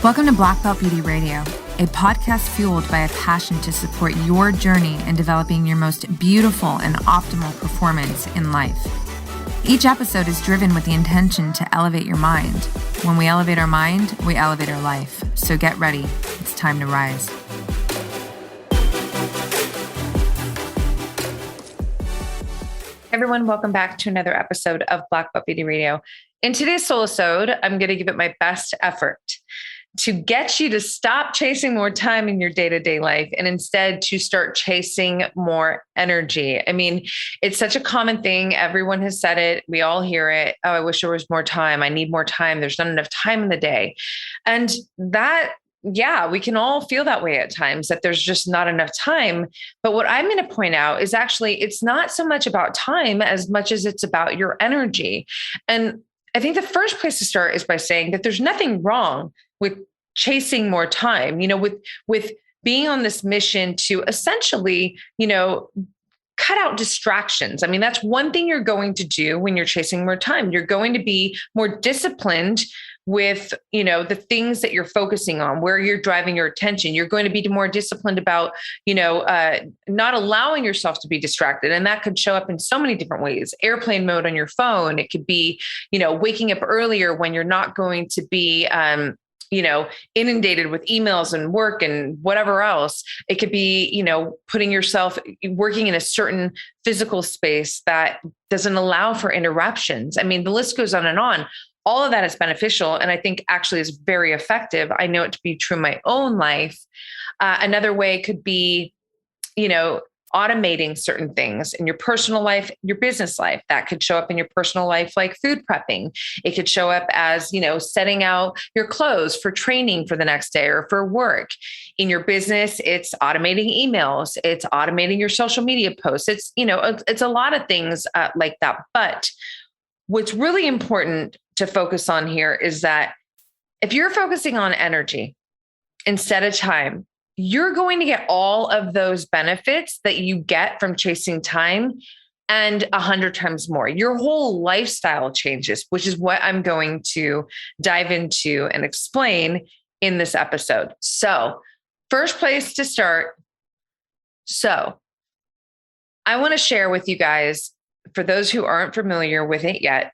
Welcome to Black Belt Beauty Radio, a podcast fueled by a passion to support your journey in developing your most beautiful and optimal performance in life. Each episode is driven with the intention to elevate your mind. When we elevate our mind, we elevate our life. So get ready. It's time to rise. Everyone, welcome back to another episode of Black Belt Beauty Radio. In today's Solosode, I'm going to give it my best effort to get you to stop chasing more time in your day-to-day life and instead to start chasing more energy. I mean, it's such a common thing. Everyone has said it. We all hear it. Oh, I wish there was more time. I need more time. There's not enough time in the day. And that, yeah, we can all feel that way at times, that there's just not enough time. But what I'm going to point out is actually, it's not so much about time as much as it's about your energy. And I think the first place to start is by saying that there's nothing wrong with chasing more time, with being on this mission to essentially, cut out distractions. I mean, that's one thing you're going to do when you're chasing more time. You're going to be more disciplined with, the things that you're focusing on, where you're driving your attention. You're going to be more disciplined about, not allowing yourself to be distracted. And that could show up in so many different ways. Airplane mode on your phone. It could be, waking up earlier when you're not going to be, inundated with emails and work and whatever else. It could be, putting yourself working in a certain physical space that doesn't allow for interruptions. I mean, the list goes on and on. All of that is beneficial. And I think actually is very effective. I know it to be true in my own life. Another way could be, automating certain things in your personal life, your business life. That could show up in your personal life, like food prepping. It could show up as, setting out your clothes for training for the next day or for work. In your business, it's automating emails. It's automating your social media posts. It's, it's a lot of things like that. But what's really important to focus on here is that if you're focusing on energy instead of time, you're going to get all of those benefits that you get from chasing time and 100 times more. Your whole lifestyle changes, which is what I'm going to dive into and explain in this episode. So, first place to start. So, I want to share with you guys, for those who aren't familiar with it yet,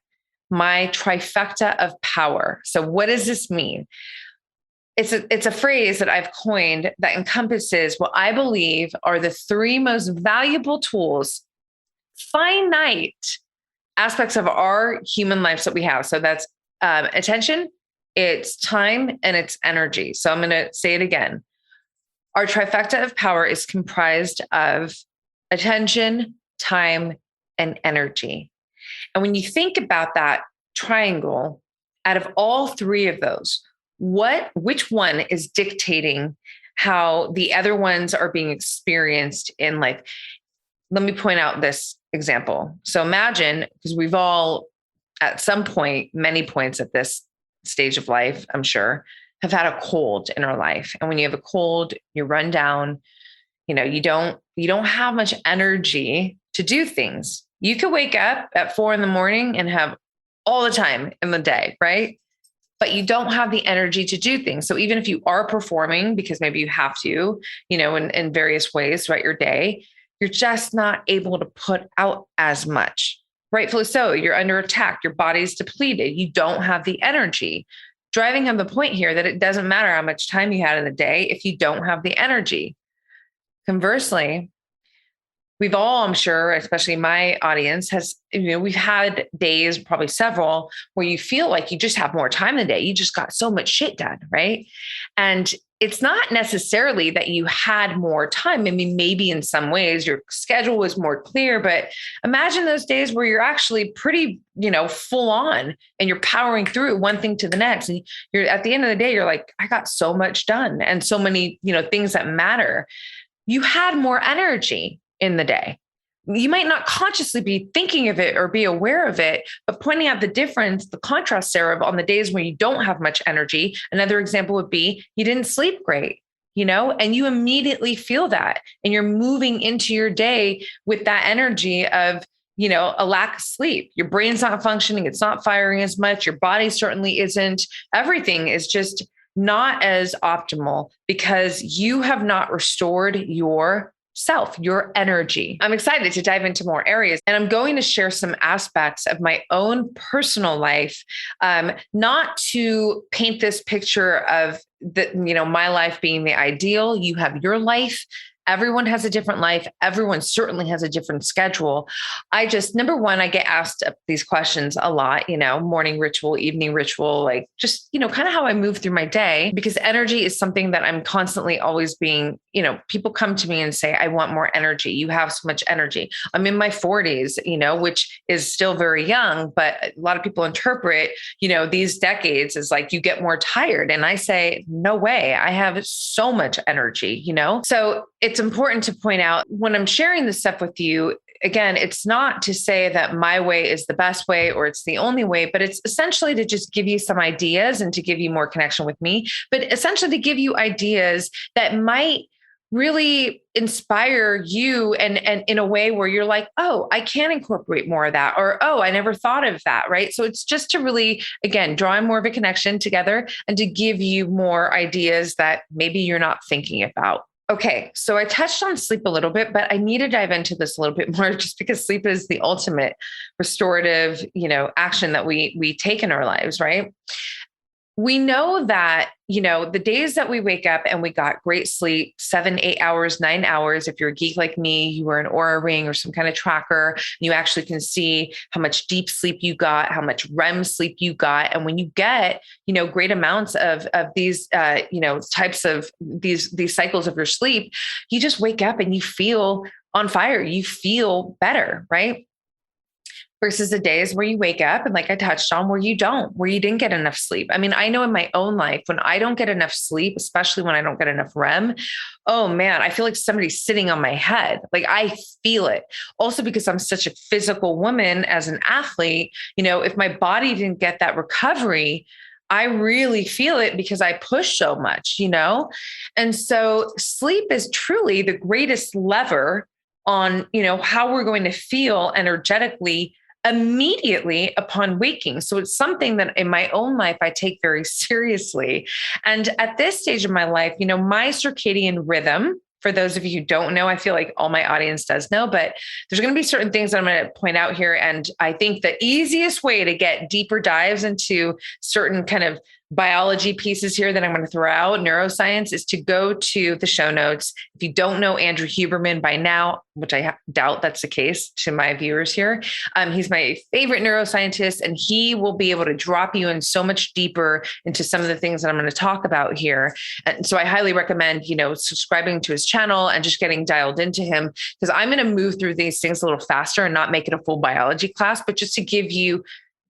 my trifecta of power. So, what does this mean? It's a phrase that I've coined that encompasses what I believe are the three most valuable tools, finite aspects of our human lives that we have. So that's attention, it's time, and it's energy. So I'm going to say it again. Our trifecta of power is comprised of attention, time, and energy. And when you think about that triangle, out of all three of those, which one is dictating how the other ones are being experienced in life? Let me point out this example. So imagine, because we've all at some point, many points at this stage of life, I'm sure, have had a cold in our life. And when you have a cold, you run down, you don't have much energy to do things. You could wake up at 4 a.m. and have all the time in the day, right? But you don't have the energy to do things. So even if you are performing, because maybe you have to, in various ways throughout your day, you're just not able to put out as much. Rightfully so. You're under attack. Your body's depleted. You don't have the energy. Driving home the point here that it doesn't matter how much time you had in the day if you don't have the energy. Conversely, we've all, I'm sure, especially my audience we've had days, probably several, where you feel like you just have more time in the day. You just got so much shit done, right? And it's not necessarily that you had more time. I mean, maybe in some ways your schedule was more clear, but imagine those days where you're actually pretty, full on and you're powering through one thing to the next. And you're at the end of the day, you're like, I got so much done and so many, things that matter. You had more energy in the day. You might not consciously be thinking of it or be aware of it, but pointing out the difference, the contrast there on the days when you don't have much energy. Another example would be you didn't sleep great, and you immediately feel that. And you're moving into your day with that energy of, a lack of sleep. Your brain's not functioning. It's not firing as much. Your body certainly isn't. Everything is just not as optimal because you have not restored your self, your energy. I'm excited to dive into more areas, and I'm going to share some aspects of my own personal life, not to paint this picture of my life being the ideal. You have your life. Everyone has a different life. Everyone certainly has a different schedule. Number one, I get asked these questions a lot, morning ritual, evening ritual, like just, kind of how I move through my day, because energy is something that I'm constantly always being, people come to me and say, I want more energy. You have so much energy. I'm in my 40s, which is still very young, but a lot of people interpret, these decades as like you get more tired. And I say, no way. I have so much energy, So it's important to point out when I'm sharing this stuff with you, again, it's not to say that my way is the best way or it's the only way, but it's essentially to just give you some ideas and to give you more connection with me, but essentially to give you ideas that might really inspire you and in a way where you're like, oh, I can incorporate more of that, or, oh, I never thought of that. Right. So it's just to really, again, draw more of a connection together and to give you more ideas that maybe you're not thinking about. Okay, so I touched on sleep a little bit, but I need to dive into this a little bit more just because sleep is the ultimate restorative, action that we take in our lives, right? We know that, the days that we wake up and we got great sleep, 7, 8 hours, 9 hours. If you're a geek like me, you wear an Aura ring or some kind of tracker, you actually can see how much deep sleep you got, how much REM sleep you got. And when you get, great amounts of these, types of these cycles of your sleep, you just wake up and you feel on fire. You feel better, right? Versus the days where you wake up and like I touched on, where you didn't get enough sleep. I mean, I know in my own life, when I don't get enough sleep, especially when I don't get enough REM, oh man, I feel like somebody's sitting on my head. Like I feel it. Also because I'm such a physical woman as an athlete, if my body didn't get that recovery, I really feel it because I push so much, And so sleep is truly the greatest lever on, how we're going to feel energetically immediately upon waking. So it's something that in my own life, I take very seriously. And at this stage of my life, my circadian rhythm, for those of you who don't know, I feel like all my audience does know, but there's going to be certain things that I'm going to point out here. And I think the easiest way to get deeper dives into certain kind of biology pieces here that I'm going to throw out, neuroscience, is to go to the show notes. If you don't know Andrew Huberman by now, which I doubt that's the case to my viewers here, he's my favorite neuroscientist, and he will be able to drop you in so much deeper into some of the things that I'm going to talk about here. And so I highly recommend, subscribing to his channel and just getting dialed into him, because I'm going to move through these things a little faster and not make it a full biology class, but just to give you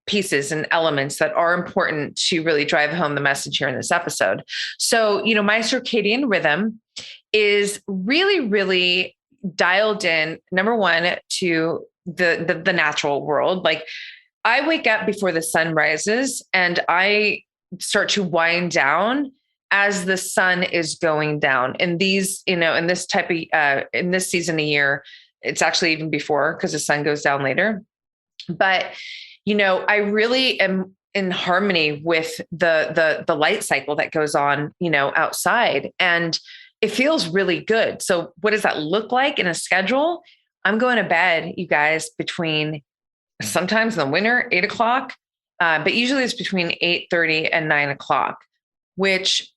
pieces and elements that are important to really drive home the message here in this episode. So, my circadian rhythm is really, really dialed in, number one, to the natural world. Like I wake up before the sun rises and I start to wind down as the sun is going down. And these, in this type of, in this season of year, it's actually even before because the sun goes down later. But I really am in harmony with the light cycle that goes on, outside, and it feels really good. So what does that look like in a schedule? I'm going to bed, you guys, between sometimes in the winter, 8:00, but usually it's between 8:30 and 9:00, which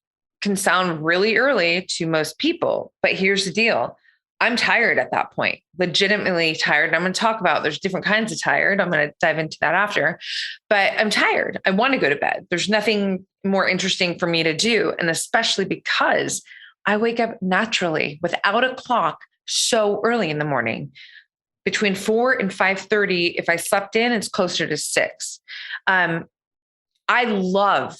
can sound really early to most people. But here's the deal. I'm tired at that point, legitimately tired. And I'm going to talk about, there's different kinds of tired. I'm going to dive into that after, but I'm tired. I want to go to bed. There's nothing more interesting for me to do. And especially because I wake up naturally without a clock so early in the morning, between 4 and 5:30. If I slept in, it's closer to 6. I love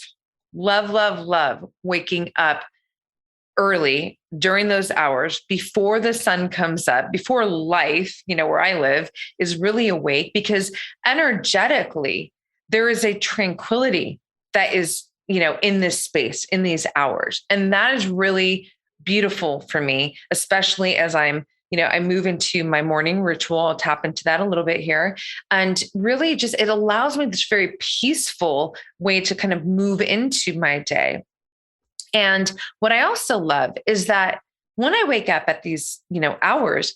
waking up early during those hours before the sun comes up, before life, where I live, is really awake, because energetically there is a tranquility that is, in this space, in these hours. And that is really beautiful for me, especially as I move into my morning ritual. I'll tap into that a little bit here. And really just, it allows me this very peaceful way to kind of move into my day. And what I also love is that when I wake up at these, hours,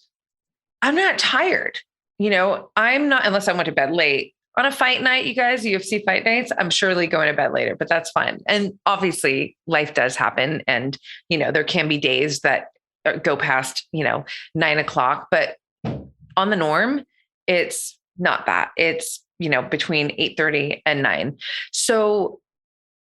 I'm not tired. I'm not, unless I went to bed late. On a fight night, you guys, UFC fight nights, I'm surely going to bed later, but that's fine. And obviously, life does happen. And, there can be days that go past, 9 o'clock, but on the norm, it's not that. It's, between 8:30 and 9. So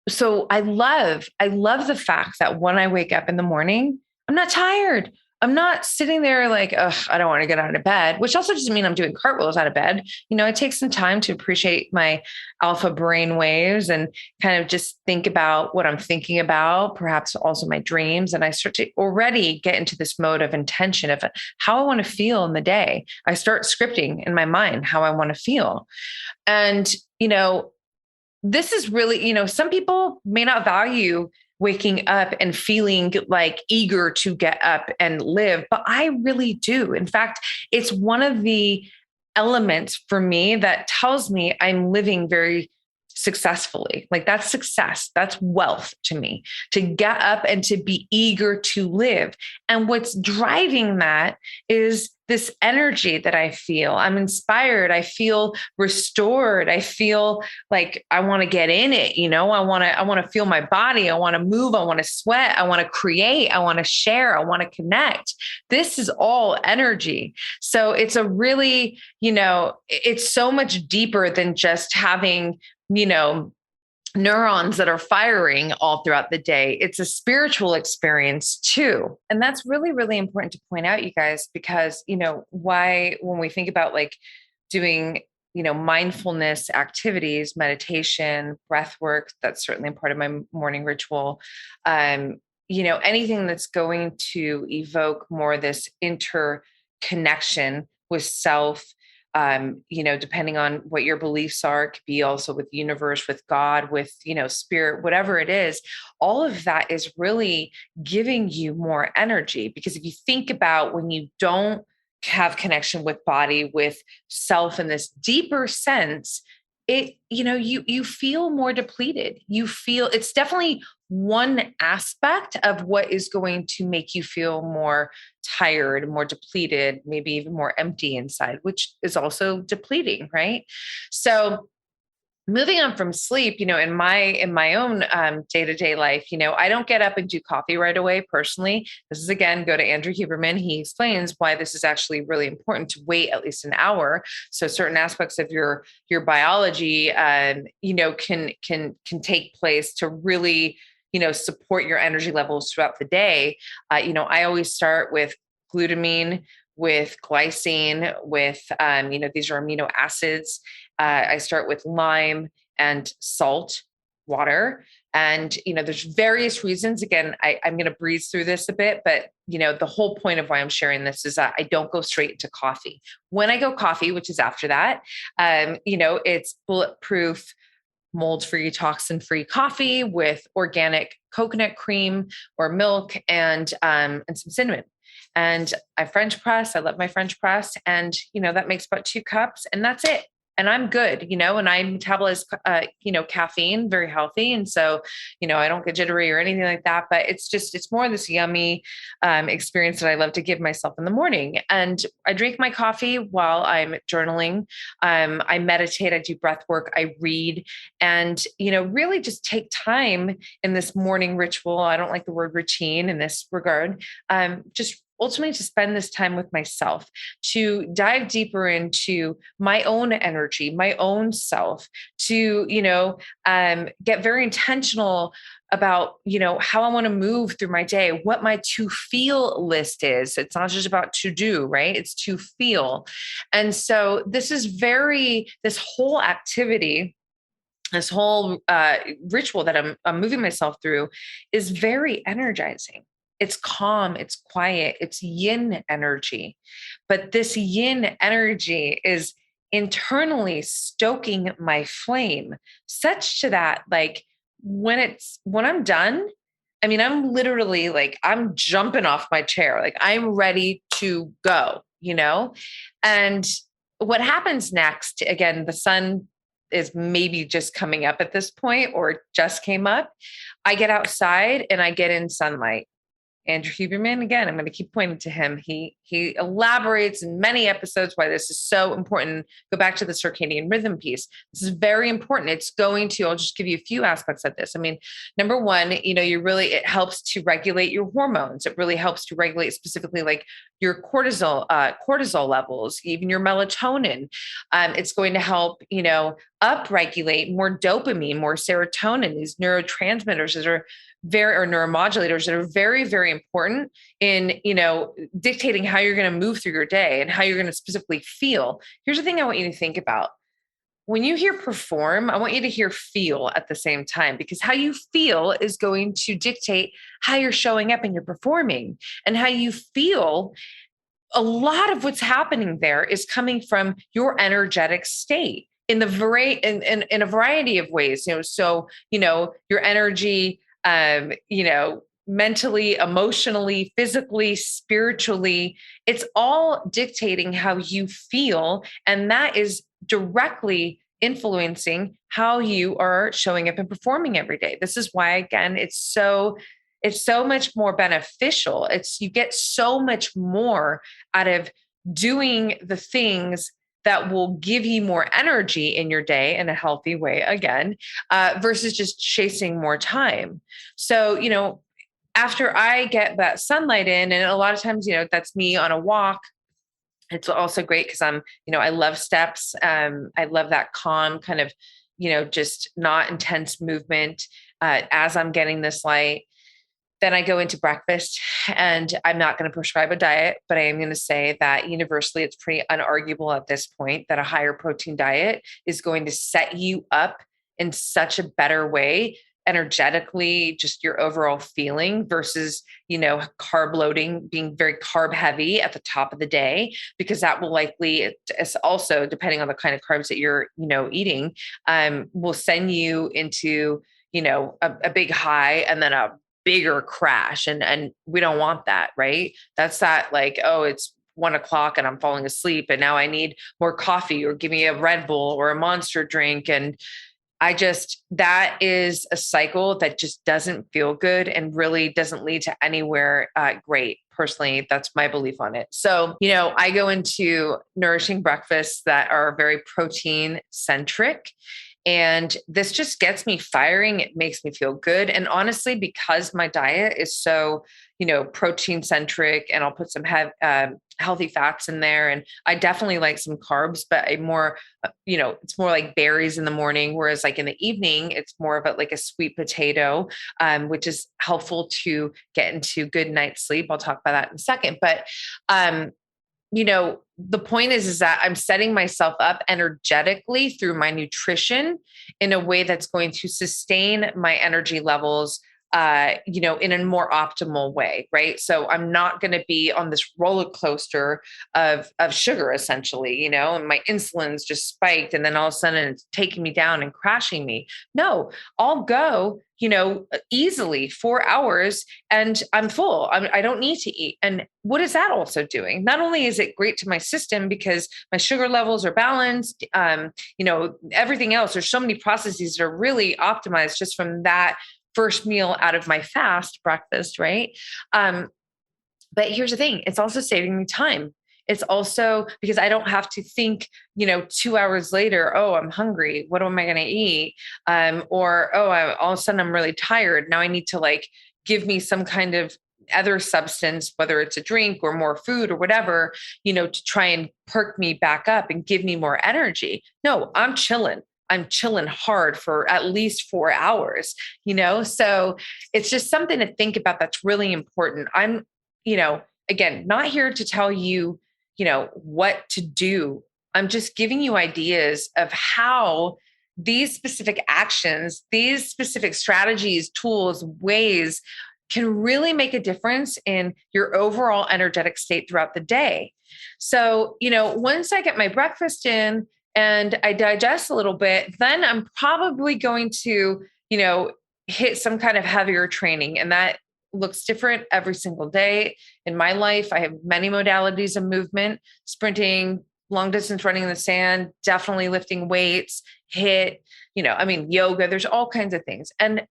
I love the fact that when I wake up in the morning, I'm not tired. I'm not sitting there like, oh, I don't want to get out of bed, which also doesn't mean I'm doing cartwheels out of bed. It takes some time to appreciate my alpha brain waves and kind of just think about what I'm thinking about, perhaps also my dreams. And I start to already get into this mode of intention of how I want to feel in the day. I start scripting in my mind how I want to feel. And, this is really, some people may not value waking up and feeling like eager to get up and live, but I really do. In fact, it's one of the elements for me that tells me I'm living very successfully. Like that's success, that's wealth to me, to get up and to be eager to live. And what's driving that is this energy that I feel. I'm inspired. I feel restored. I feel like I want to get in it. I want to feel my body. I want to move. I want to sweat. I want to create. I want to share. I want to connect. This is all energy. So it's a really, it's so much deeper than just having, neurons that are firing all throughout the day. It's a spiritual experience too. And that's really, really important to point out, you guys, because, why, when we think about like doing, mindfulness activities, meditation, breath work, that's certainly part of my morning ritual. Anything that's going to evoke more this interconnection with self, depending on what your beliefs are, it could be also with the universe, with God, with, spirit, whatever it is, all of that is really giving you more energy. Because if you think about when you don't have connection with body, with self in this deeper sense, you feel more depleted. You feel it's definitely one aspect of what is going to make you feel more tired, more depleted, maybe even more empty inside, which is also depleting, right? So moving on from sleep, in my own day-to-day life, I don't get up and do coffee right away personally. This is, again, go to Andrew Huberman. He explains why this is actually really important to wait at least an hour. So certain aspects of your biology, can take place to really, support your energy levels throughout the day. I always start with glutamine, with glycine, with, these are amino acids. I start with lime and salt water. And, there's various reasons. Again, I'm going to breeze through this a bit, but, the whole point of why I'm sharing this is that I don't go straight into coffee. When I go coffee, which is after that, it's bulletproof, mold-free, toxin-free coffee with organic coconut cream or milk and some cinnamon. And I French press. I love my French press. And, that makes about 2 cups and that's it. And I'm good, and I metabolize, caffeine, very healthy. And so, I don't get jittery or anything like that, but it's more this yummy experience that I love to give myself in the morning. And I drink my coffee while I'm journaling. I meditate, I do breath work, I read, and, really just take time in this morning ritual. I don't like the word routine in this regard. Just ultimately to spend this time with myself, to dive deeper into my own energy, my own self, to, get very intentional about, how I want to move through my day, what my to feel list is. It's not just about to do, right? It's to feel. And so this whole activity, this whole ritual that I'm moving myself through is very energizing. It's calm, it's quiet, it's yin energy. But this yin energy is internally stoking my flame, such to that, like when I'm done, I mean, I'm literally like, I'm jumping off my chair, like I'm ready to go, And what happens next, again, the sun is maybe just coming up at this point or just came up, I get outside and I get in sunlight. Andrew Huberman, again, I'm going to keep pointing to him. He elaborates in many episodes why this is so important. Go back to the circadian rhythm piece. This is very important. It's going to, I'll just give you a few aspects of this. I mean, number one, it helps to regulate your hormones. It really helps to regulate specifically like your cortisol levels, even your melatonin. It's going to help, upregulate more dopamine, more serotonin, these neurotransmitters that are or neuromodulators that are very, very important in, dictating how you're going to move through your day and how you're going to specifically feel. Here's the thing I want you to think about. When you hear perform, I want you to hear feel at the same time, because how you feel is going to dictate how you're showing up and you're performing. And how you feel, a lot of what's happening there is coming from your energetic state in in a variety of ways. Your energy, mentally, emotionally, physically, spiritually, it's all dictating how you feel. And that is directly influencing how you are showing up and performing every day. This is why, again, it's so much more beneficial. You get so much more out of doing the things that will give you more energy in your day in a healthy way, again, versus just chasing more time. So, after I get that sunlight in, and a lot of times, that's me on a walk. It's also great because I love steps. I love that calm kind of, just not intense movement as I'm getting this light. Then I go into breakfast, and I'm not going to prescribe a diet, but I am going to say that universally, it's pretty unarguable at this point that a higher protein diet is going to set you up in such a better way, energetically, just your overall feeling versus, carb loading, being very carb heavy at the top of the day, because that will likely, it's also depending on the kind of carbs that you're, eating, will send you into, a big high and then a bigger crash. And we don't want that, right? That's that like, oh, it's 1:00 and I'm falling asleep and now I need more coffee, or give me a Red Bull or a Monster drink. And that is a cycle that just doesn't feel good and really doesn't lead to anywhere great. Personally, that's my belief on it. So, I go into nourishing breakfasts that are very protein centric. And this just gets me firing. It makes me feel good. And honestly, because my diet is so, protein centric, and I'll put some healthy fats in there. And I definitely like some carbs, but it's more like berries in the morning. Whereas like in the evening, it's more of like a sweet potato, which is helpful to get into good night's sleep. I'll talk about that in a second. But, the point is that I'm setting myself up energetically through my nutrition in a way that's going to sustain my energy levels, in a more optimal way, right? So I'm not going to be on this roller coaster of sugar, essentially, and my insulin's just spiked, and then all of a sudden it's taking me down and crashing me. No, I'll go, easily 4 hours and I'm full. I don't need to eat. And what is that also doing? Not only is it great to my system because my sugar levels are balanced, everything else, there's so many processes that are really optimized just from that first meal out of my fast breakfast, right? But here's the thing, it's also saving me time. It's also because I don't have to think, 2 hours later, oh, I'm hungry. What am I going to eat? Or, oh, all of a sudden I'm really tired. Now I need to give me some kind of other substance, whether it's a drink or more food or whatever, to try and perk me back up and give me more energy. No, I'm chilling hard for at least 4 hours, so it's just something to think about. That's really important. I'm, again, not here to tell you, what to do. I'm just giving you ideas of how these specific actions, these specific strategies, tools, ways can really make a difference in your overall energetic state throughout the day. So, once I get my breakfast in, and I digest a little bit, then I'm probably going to, hit some kind of heavier training. And that looks different every single day in my life. I have many modalities of movement: sprinting, long distance running in the sand, definitely lifting weights, HIIT, yoga, there's all kinds of things. And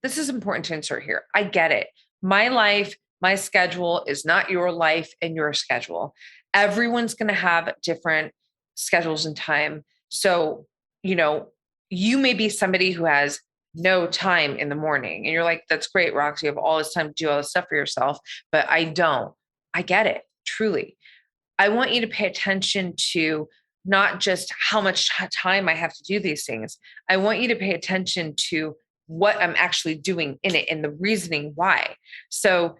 this is important to insert here. I get it. My life, my schedule is not your life and your schedule. Everyone's going to have different schedules and time. So, you may be somebody who has no time in the morning and you're like, that's great, Roxy, you have all this time to do all this stuff for yourself, but I don't. I get it. Truly. I want you to pay attention to not just how much time I have to do these things. I want you to pay attention to what I'm actually doing in it and the reasoning why. So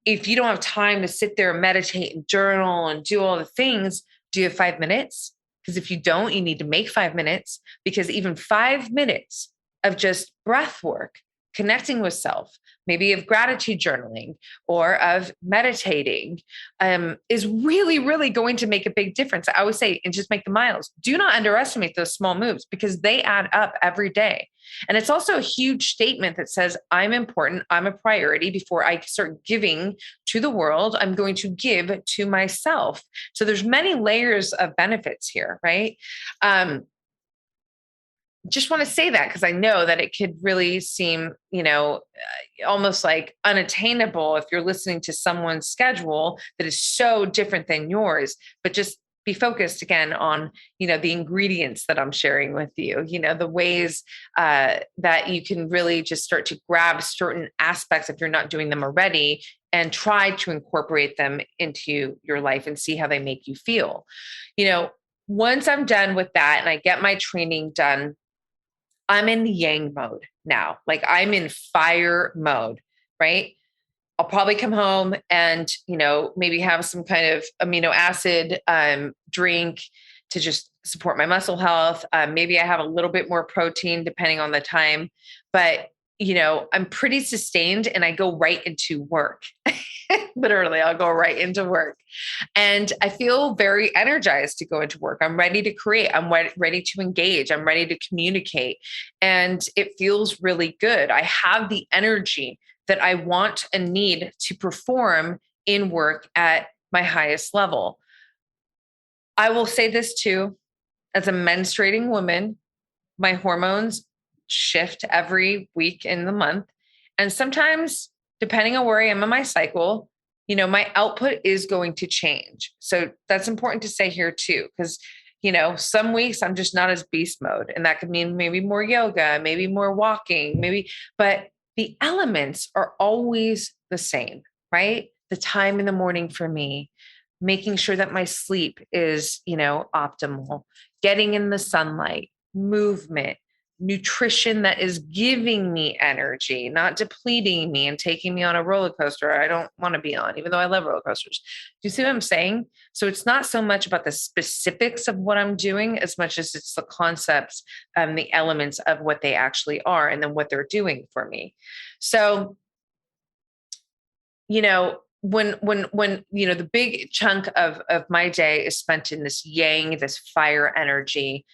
if you don't have time to sit there and meditate and journal and do all the things, do you have 5 minutes? Because if you don't, you need to make 5 minutes, because even 5 minutes of just breath work, connecting with self, maybe of gratitude journaling or of meditating, is really, really going to make a big difference. I always say, and just make the miles. Do not underestimate those small moves because they add up every day. And it's also a huge statement that says, I'm important, I'm a priority. Before I start giving to the world, I'm going to give to myself. So there's many layers of benefits here, right? Just want to say that because I know that it could really seem, almost like unattainable if you're listening to someone's schedule that is so different than yours, but just be focused again on, the ingredients that I'm sharing with you, the ways that you can really just start to grab certain aspects if you're not doing them already and try to incorporate them into your life and see how they make you feel. Once I'm done with that and I get my training done, I'm in the yang mode now. Like I'm in fire mode, right? I'll probably come home and, maybe have some kind of amino acid drink to just support my muscle health. Maybe I have a little bit more protein depending on the time, but I'm pretty sustained and I go right into work. Literally, I'll go right into work. And I feel very energized to go into work. I'm ready to create. I'm ready to engage. I'm ready to communicate. And it feels really good. I have the energy that I want and need to perform in work at my highest level. I will say this too, as a menstruating woman, my hormones shift every week in the month. And sometimes, depending on where I am in my cycle, my output is going to change. So that's important to say here too, because, some weeks I'm just not as beast mode. And that could mean maybe more yoga, maybe more walking, but the elements are always the same, right? The time in the morning for me, making sure that my sleep is, optimal, getting in the sunlight, movement, nutrition that is giving me energy, not depleting me and taking me on a roller coaster I don't want to be on, even though I love roller coasters. Do you see what I'm saying? So it's not so much about the specifics of what I'm doing as much as it's the concepts and the elements of what they actually are and then what they're doing for me. So, when the big chunk of my day is spent in this yang, this fire energy,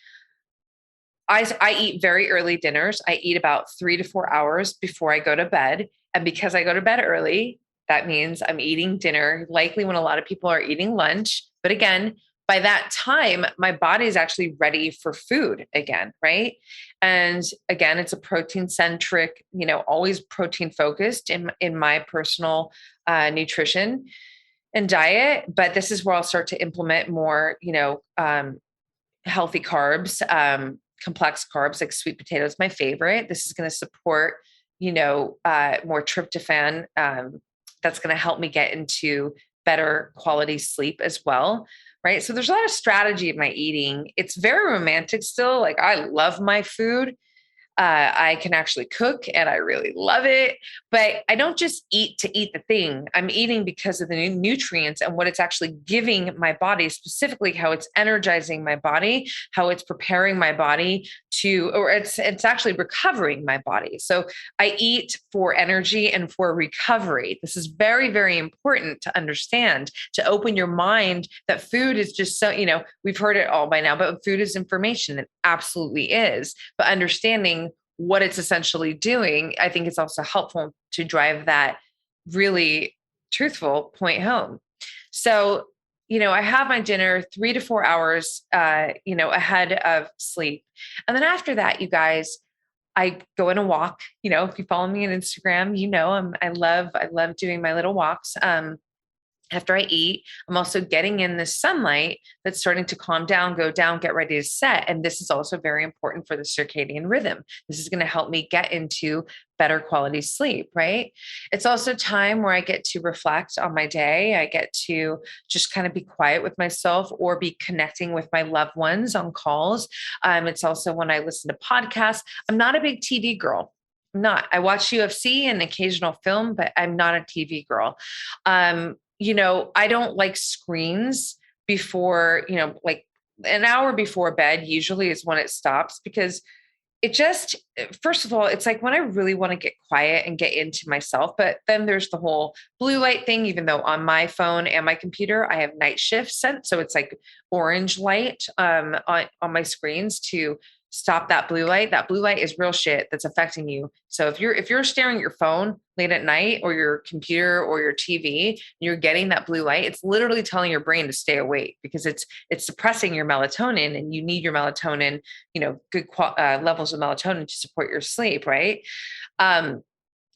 I eat very early dinners. I eat about 3 to 4 hours before I go to bed. And because I go to bed early, that means I'm eating dinner, likely when a lot of people are eating lunch. But again, by that time, my body is actually ready for food again, right? And again, it's a protein centric, always protein focused in my personal nutrition and diet. But this is where I'll start to implement more, healthy carbs, complex carbs like sweet potatoes, my favorite. This is going to support, more tryptophan. That's going to help me get into better quality sleep as well. Right. So there's a lot of strategy in my eating. It's very romantic still. Like I love my food. I can actually cook and I really love it, but I don't just eat to eat the thing. I'm eating because of the nutrients and what it's actually giving my body, specifically how it's energizing my body, how it's preparing my body or it's actually recovering my body. So I eat for energy and for recovery. This is very, very important to understand, to open your mind that food is just so, we've heard it all by now, but food is information. It absolutely is. But understanding what it's essentially doing, I think it's also helpful to drive that really truthful point home. So, I have my dinner 3 to 4 hours, ahead of sleep. And then after that, you guys, I go on a walk. If you follow me on Instagram, I love doing my little walks. After I eat, I'm also getting in the sunlight that's starting to calm down, go down, get ready to set. And this is also very important for the circadian rhythm. This is going to help me get into better quality sleep, right? It's also time where I get to reflect on my day. I get to just kind of be quiet with myself or be connecting with my loved ones on calls. It's also when I listen to podcasts. I'm not a big TV girl. I'm not. I watch UFC and occasional film, but I'm not a TV girl. I don't like screens before, like an hour before bed usually is when it stops, because it just, first of all, it's like when I really want to get quiet and get into myself. But then there's the whole blue light thing, even though on my phone and my computer, I have night shift set. So it's like orange light on my screens to stop that blue light. That blue light is real shit that's affecting you. So if you're staring at your phone late at night, or your computer or your TV, and you're getting that blue light, it's literally telling your brain to stay awake, because it's suppressing your melatonin, and you need your melatonin, good levels of melatonin to support your sleep, right?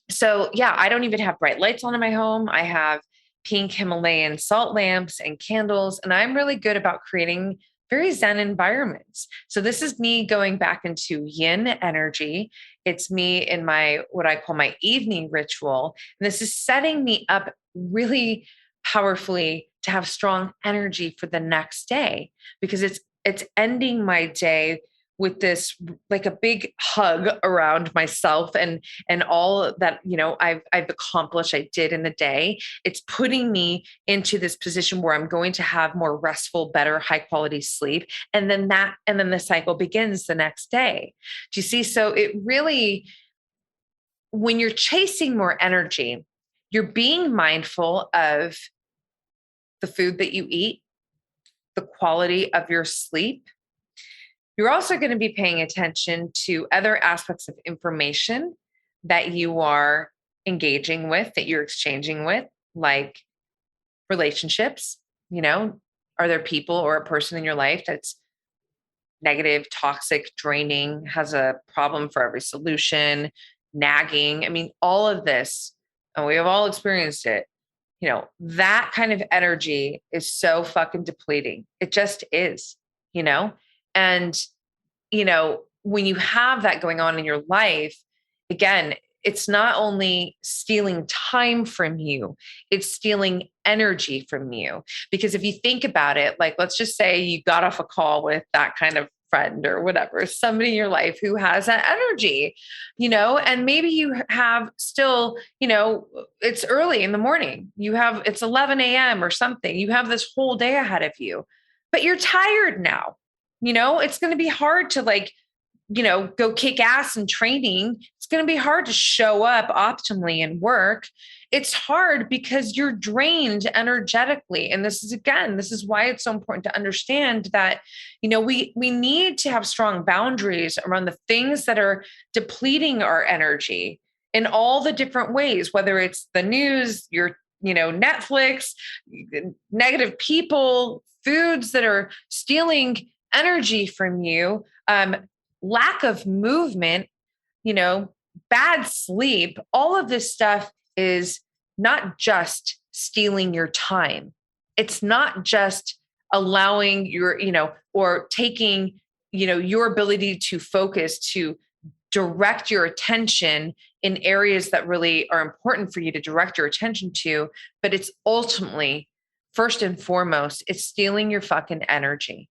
So yeah, I don't even have bright lights on in my home. I have pink Himalayan salt lamps and candles, and I'm really good about creating very Zen environments. So this is me going back into yin energy. It's me in what I call my evening ritual. And this is setting me up really powerfully to have strong energy for the next day, because it's ending my day with this, like, a big hug around myself and all that I've accomplished, I did in the day. It's putting me into this position where I'm going to have more restful, better, high quality sleep, and then the cycle begins the next day. Do you see? So it really, when you're chasing more energy, you're being mindful of the food that you eat, the quality of your sleep. You're also going to be paying attention to other aspects of information that you are engaging with, that you're exchanging with, like relationships. Are there people or a person in your life that's negative, toxic, draining, has a problem for every solution, nagging? I mean, all of this, and we have all experienced it. That kind of energy is so fucking depleting. It just is, you know? And, when you have that going on in your life, again, it's not only stealing time from you, it's stealing energy from you. Because if you think about it, like, let's just say you got off a call with that kind of friend or whatever, somebody in your life who has that energy, and maybe you have still, it's early in the morning, it's 11 a.m. or something, you have this whole day ahead of you, but you're tired now. It's going to be hard to, like, go kick ass in training. It's going to be hard to show up optimally and work. It's hard because you're drained energetically. And this is why it's so important to understand that, we need to have strong boundaries around the things that are depleting our energy in all the different ways, whether it's the news, your, Netflix, negative people, foods that are stealing energy from you, lack of movement, bad sleep. All of this stuff is not just stealing your time. It's not just allowing your, or taking, your ability to focus, to direct your attention in areas that really are important for you to direct your attention to. But it's ultimately, first and foremost, it's stealing your fucking energy.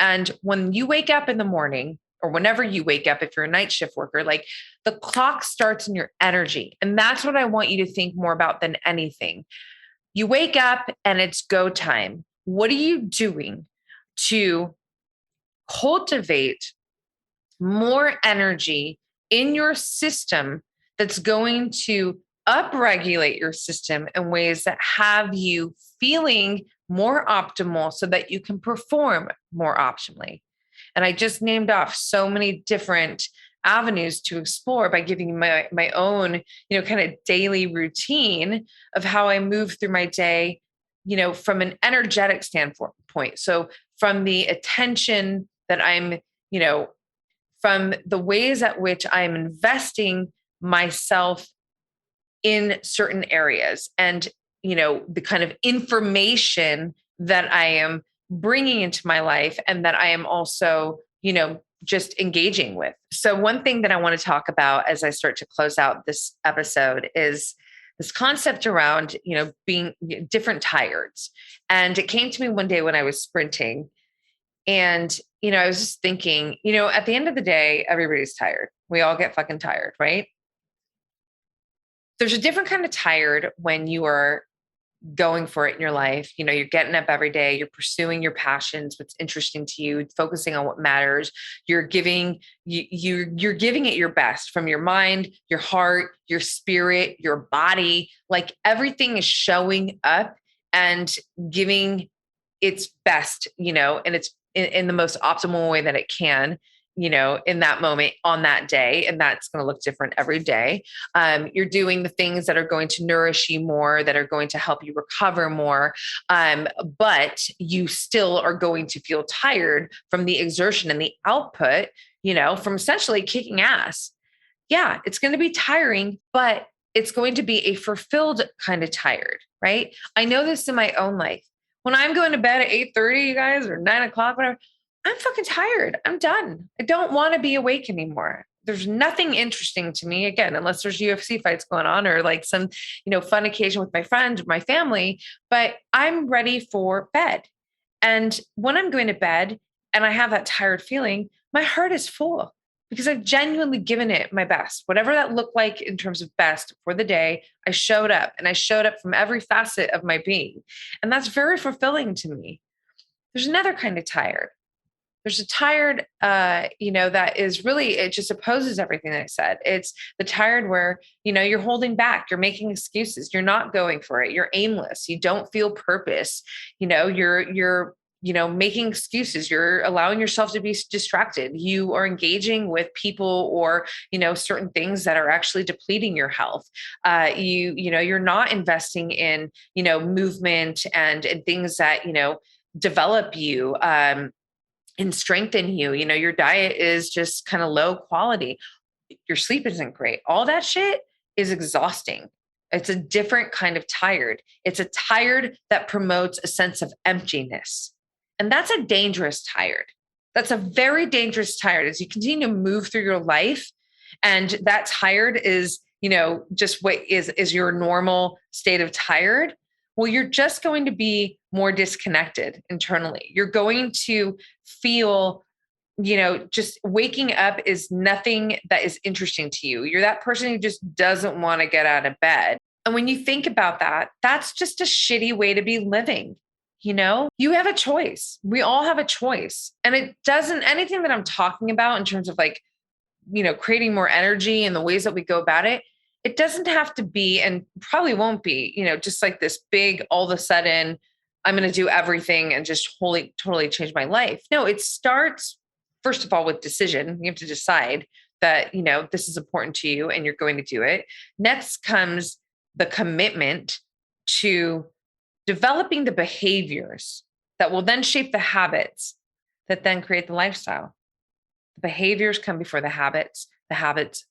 And when you wake up in the morning, or whenever you wake up, if you're a night shift worker, like, the clock starts in your energy. And that's what I want you to think more about than anything. You wake up and it's go time. What are you doing to cultivate more energy in your system that's going to upregulate your system in ways that have you feeling more optimal so that you can perform more optimally? And I just named off so many different avenues to explore by giving you my own, kind of daily routine of how I move through my day, from an energetic standpoint. So from the attention that I'm, from the ways at which I'm investing myself in certain areas and, the kind of information that I am bringing into my life and that I am also, just engaging with. So, one thing that I want to talk about as I start to close out this episode is this concept around, being different tireds. And it came to me one day when I was sprinting. And, I was just thinking, at the end of the day, everybody's tired. We all get fucking tired, right? There's a different kind of tired when you are going for it in your life. You're getting up every day, you're pursuing your passions, what's interesting to you, focusing on what matters. You're giving you're giving it your best from your mind, your heart, your spirit, your body. Like everything is showing up and giving its best, and it's in the most optimal way that it can, in that moment on that day. And that's going to look different every day. You're doing the things that are going to nourish you more, that are going to help you recover more. But you still are going to feel tired from the exertion and the output, from essentially kicking ass. Yeah, it's going to be tiring, but it's going to be a fulfilled kind of tired, right? I know this in my own life. When I'm going to bed at 8:30, you guys, or 9 o'clock, whatever, I'm fucking tired. I'm done. I don't want to be awake anymore. There's nothing interesting to me, again, unless there's UFC fights going on or like some, fun occasion with my friends or my family, but I'm ready for bed. And when I'm going to bed and I have that tired feeling, my heart is full because I've genuinely given it my best. Whatever that looked like in terms of best for the day, I showed up and I showed up from every facet of my being. And that's very fulfilling to me. There's another kind of tired. There's a tired, that is really, it just opposes everything that I said. It's the tired where, you're holding back, you're making excuses, you're not going for it, you're aimless, you don't feel purpose, you're making excuses, you're allowing yourself to be distracted, you are engaging with people or, certain things that are actually depleting your health. You're not investing in, movement and things that, develop you, and strengthen you. Your diet is just kind of low quality. Your sleep isn't great. All that shit is exhausting. It's a different kind of tired. It's a tired that promotes a sense of emptiness. And that's a dangerous tired. That's a very dangerous tired as you continue to move through your life. And that tired is, just what is your normal state of tired. Well, you're just going to be more disconnected internally. You're going to feel, just waking up is nothing that is interesting to you. You're that person who just doesn't want to get out of bed. And when you think about that, that's just a shitty way to be living. You have a choice. We all have a choice. And it doesn't, anything that I'm talking about in terms of like, creating more energy and the ways that we go about it, it doesn't have to be, and probably won't be, just like this big, all of a sudden, I'm going to do everything and just totally change my life. No, it starts, first of all, with decision. You have to decide that, this is important to you and you're going to do it. Next comes the commitment to developing the behaviors that will then shape the habits that then create the lifestyle. The behaviors come before the habits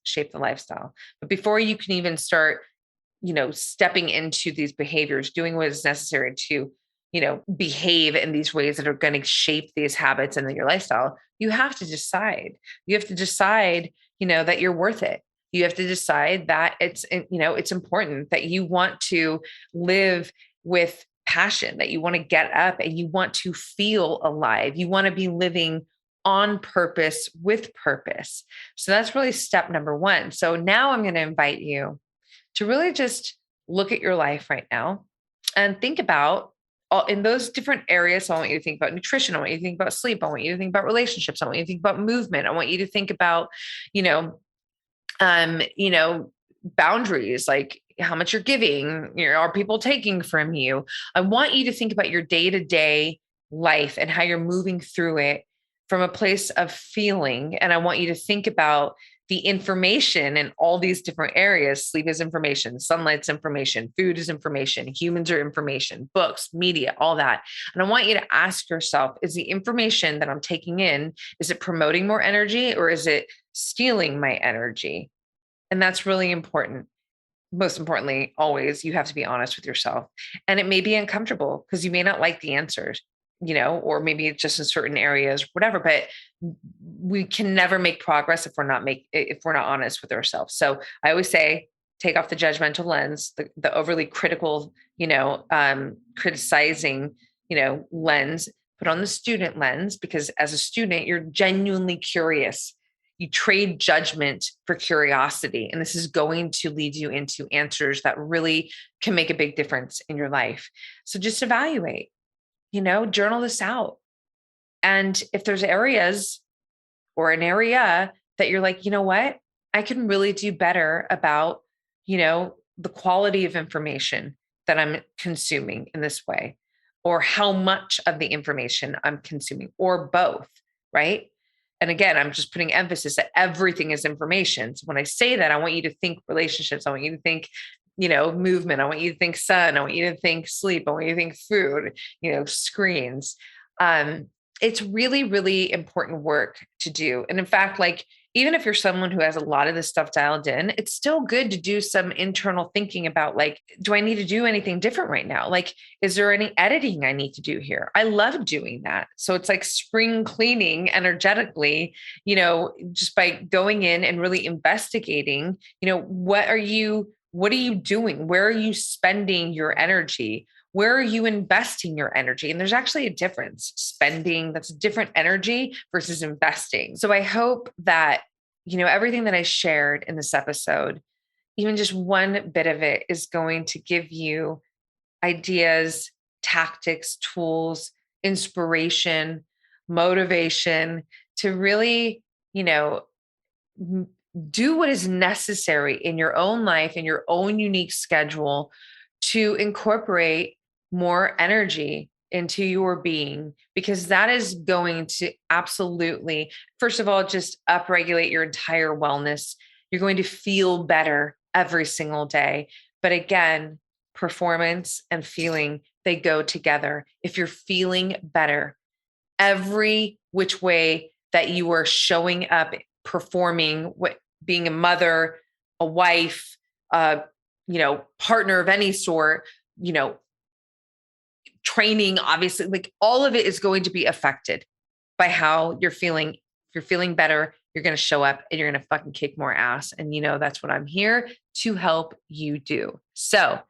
shape the lifestyle. But before you can even start, stepping into these behaviors, doing what is necessary to, behave in these ways that are going to shape these habits and then your lifestyle, you have to decide. You have to decide, that you're worth it. You have to decide that it's important, that you want to live with passion, that you want to get up and you want to feel alive. You want to be living on purpose with purpose. So that's really step number one. So now I'm going to invite you to really just look at your life right now and think about all in those different areas. So I want you to think about nutrition. I want you to think about sleep. I want you to think about relationships. I want you to think about movement. I want you to think about, boundaries, like how much you're giving, are people taking from you? I want you to think about your day-to-day life and how you're moving through it from a place of feeling. And I want you to think about, the information in all these different areas. Sleep is information, sunlight's information, food is information, humans are information, books, media, all that. And I want you to ask yourself, is the information that I'm taking in, is it promoting more energy or is it stealing my energy? And that's really important. Most importantly, always, you have to be honest with yourself. And it may be uncomfortable because you may not like the answers, or maybe it's just in certain areas, whatever, but we can never make progress if we're not honest with ourselves. So I always say, take off the judgmental lens, the overly critical, criticizing, lens, put on the student lens, because as a student, you're genuinely curious. You trade judgment for curiosity. And this is going to lead you into answers that really can make a big difference in your life. So just evaluate, journal this out. And if there's areas or an area that you're like, you know what, I can really do better about, the quality of information that I'm consuming in this way, or how much of the information I'm consuming, or both, right? And again, I'm just putting emphasis that everything is information. So when I say that, I want you to think relationships. I want you to think, movement. I want you to think sun. I want you to think sleep. I want you to think food, screens. It's really, really important work to do. And in fact, even if you're someone who has a lot of this stuff dialed in, it's still good to do some internal thinking about do I need to do anything different right now? Is there any editing I need to do here? I love doing that. So it's like spring cleaning energetically, just by going in and really investigating, what are you doing? Where are you spending your energy? Where are you investing your energy? And there's actually a difference. Spending, that's a different energy versus investing. So I hope that, everything that I shared in this episode, even just one bit of it, is going to give you ideas, tactics, tools, inspiration, motivation to really, do what is necessary in your own life, in your own unique schedule, to incorporate more energy into your being, because that is going to absolutely, first of all, just upregulate your entire wellness. You're going to feel better every single day. But again, performance and feeling, they go together. If you're feeling better, every which way that you are showing up, performing, being a mother, a wife, partner of any sort, training, obviously, all of it is going to be affected by how you're feeling. If you're feeling better, you're going to show up and you're going to fucking kick more ass. And that's what I'm here to help you do. So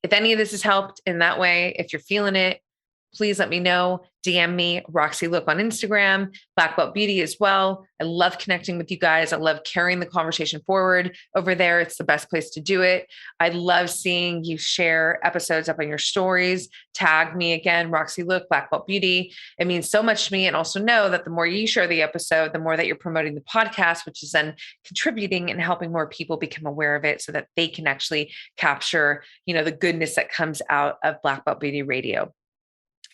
if any of this has helped in that way, if you're feeling it, please let me know. DM me, Roxy Look on Instagram, Black Belt Beauty as well. I love connecting with you guys. I love carrying the conversation forward over there. It's the best place to do it. I love seeing you share episodes up on your stories. Tag me again, Roxy Look, Black Belt Beauty. It means so much to me. And also know that the more you share the episode, the more that you're promoting the podcast, which is then contributing and helping more people become aware of it so that they can actually capture, the goodness that comes out of Black Belt Beauty Radio.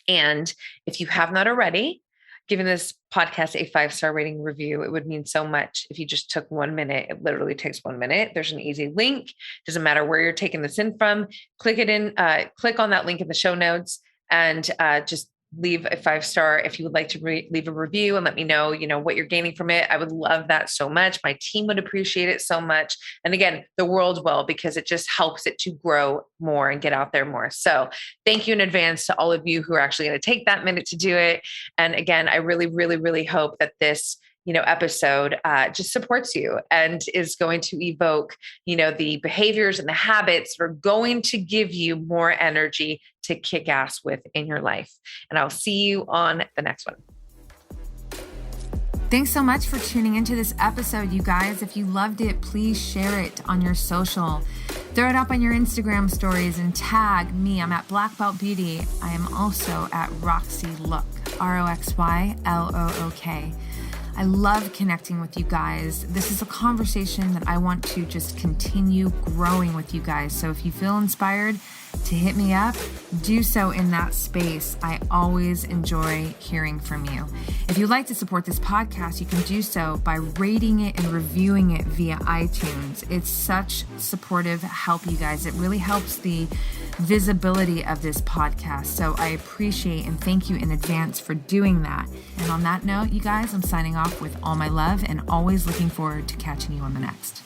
And if you have not already given this podcast a 5-star rating review, it would mean so much if you just took 1 minute. It literally takes 1 minute. There's an easy link. Doesn't matter where you're taking this in from. Click on that link in the show notes and just leave a 5-star if you would like to leave a review and let me know, what you're gaining from it. I would love that so much. My team would appreciate it so much. And again, the world will, because it just helps it to grow more and get out there more. So thank you in advance to all of you who are actually going to take that minute to do it. And again, I really, really, really hope that this episode just supports you and is going to evoke, the behaviors and the habits that are going to give you more energy to kick ass with in your life. And I'll see you on the next one. Thanks so much for tuning into this episode, you guys. If you loved it, please share it on your social. Throw it up on your Instagram stories and tag me. I'm at Black Belt Beauty. I am also at Roxy Look, RoxyLook. I love connecting with you guys. This is a conversation that I want to just continue growing with you guys. So if you feel inspired, to hit me up, do so in that space. I always enjoy hearing from you. If you'd like to support this podcast, you can do so by rating it and reviewing it via iTunes. It's such supportive help, you guys. It really helps the visibility of this podcast. So I appreciate and thank you in advance for doing that. And on that note, you guys, I'm signing off with all my love and always looking forward to catching you on the next.